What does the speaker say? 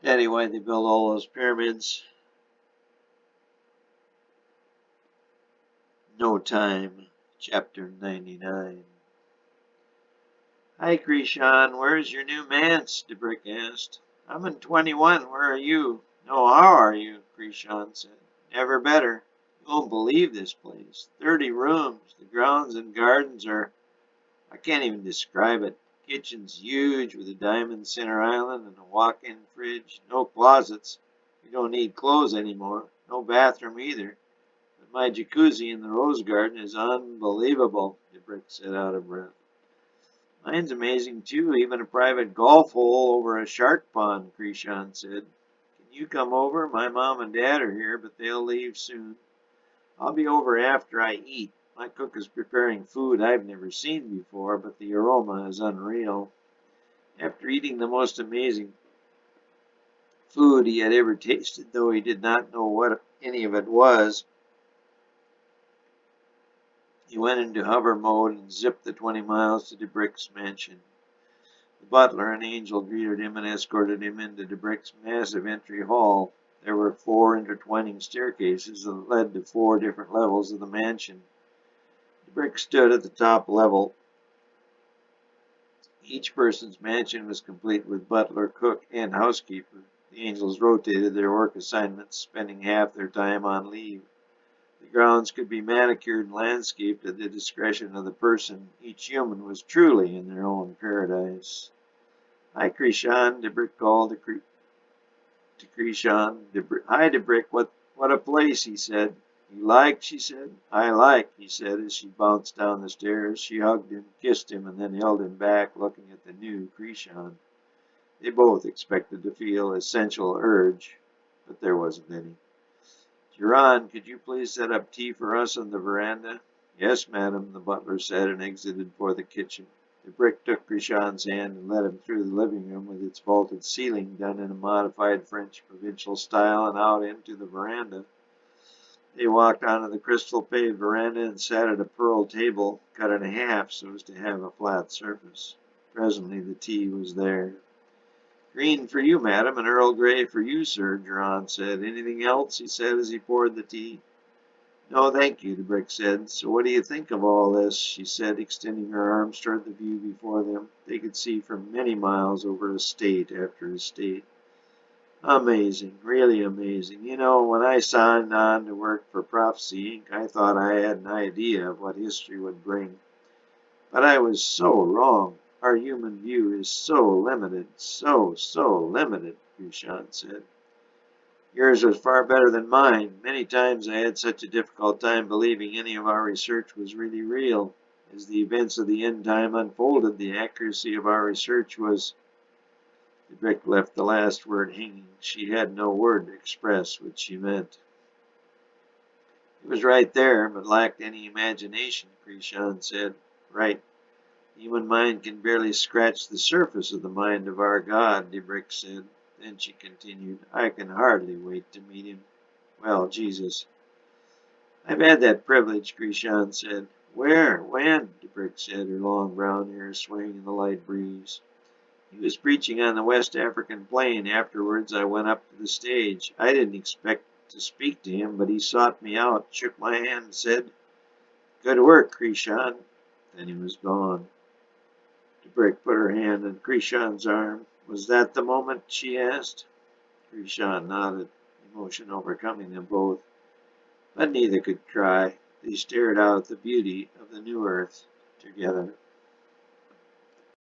Daddy, why'd they build all those pyramids? No time. Chapter 99. Hi, Krishan. Where's your new manse? Debrick asked. I'm in 21. Where are you? No, how are you? Krishan said. Never better. You won't believe this place. 30 rooms. The grounds and gardens are. I can't even describe it. Kitchen's huge with a diamond center island and a walk-in fridge. No closets. You don't need clothes anymore. No bathroom either. But my jacuzzi in the rose garden is unbelievable, DeBrick said out of breath. Mine's amazing too, even a private golf hole over a shark pond, Krishan said. Can you come over? My mom and dad are here, but they'll leave soon. I'll be over after I eat. My cook is preparing food I've never seen before, but the aroma is unreal. After eating the most amazing food he had ever tasted, though he did not know what any of it was, he went into hover mode and zipped the 20 miles to DeBrick's mansion. The butler, an angel, greeted him and escorted him into DeBrick's massive entry hall. There were 4 intertwining staircases that led to 4 different levels of the mansion. DeBrick stood at the top level. Each person's mansion was complete with butler, cook, and housekeeper. The angels rotated their work assignments, spending half their time on leave. The grounds could be manicured and landscaped at the discretion of the person. Each human was truly in their own paradise. Hi, Krishan, DeBrick called to Krishan. Hi, DeBrick, what a place, he said. You like, she said. I like, he said as she bounced down the stairs. She hugged him, kissed him, and then held him back, looking at the new Krishan. They both expected to feel a sensual urge, but there wasn't any. Jiran, could you please set up tea for us on the veranda? Yes, madam, the butler said and exited for the kitchen. DeBrick took Krishan's hand and led him through the living room with its vaulted ceiling done in a modified French provincial style and out into the veranda. They walked onto the crystal-paved veranda and sat at a pearl table, cut in half so as to have a flat surface. Presently the tea was there. Green for you, madam, and Earl Grey for you, sir, Jiran said. Anything else? He said as he poured the tea. No, thank you, DeBrick said. So what do you think of all this? She said, extending her arms toward the view before them. They could see for many miles over estate after estate. Amazing, really amazing. You know, when I signed on to work for Prophecy Inc., I thought I had an idea of what history would bring. But I was so wrong. Our human view is so limited, so limited, Krishan said. Yours was far better than mine. Many times I had such a difficult time believing any of our research was really real. As the events of the end time unfolded, the accuracy of our research was. DeBrick left the last word hanging. She had no word to express what she meant. It was right there, but lacked any imagination, Krishan said. Right. The human mind can barely scratch the surface of the mind of our God, DeBrick said. Then she continued, I can hardly wait to meet him. Well, Jesus. I've had that privilege, Krishan said. Where? When? DeBrick said, her long brown hair swaying in the light breeze. He was preaching on the West African plain. Afterwards, I went up to the stage. I didn't expect to speak to him, but he sought me out, shook my hand, and said, Good work, Krishan. Then he was gone. DeBrick put her hand on Krishan's arm. Was that the moment? She asked. Krishan nodded, emotion overcoming them both. But neither could cry. They stared out at the beauty of the new earth together.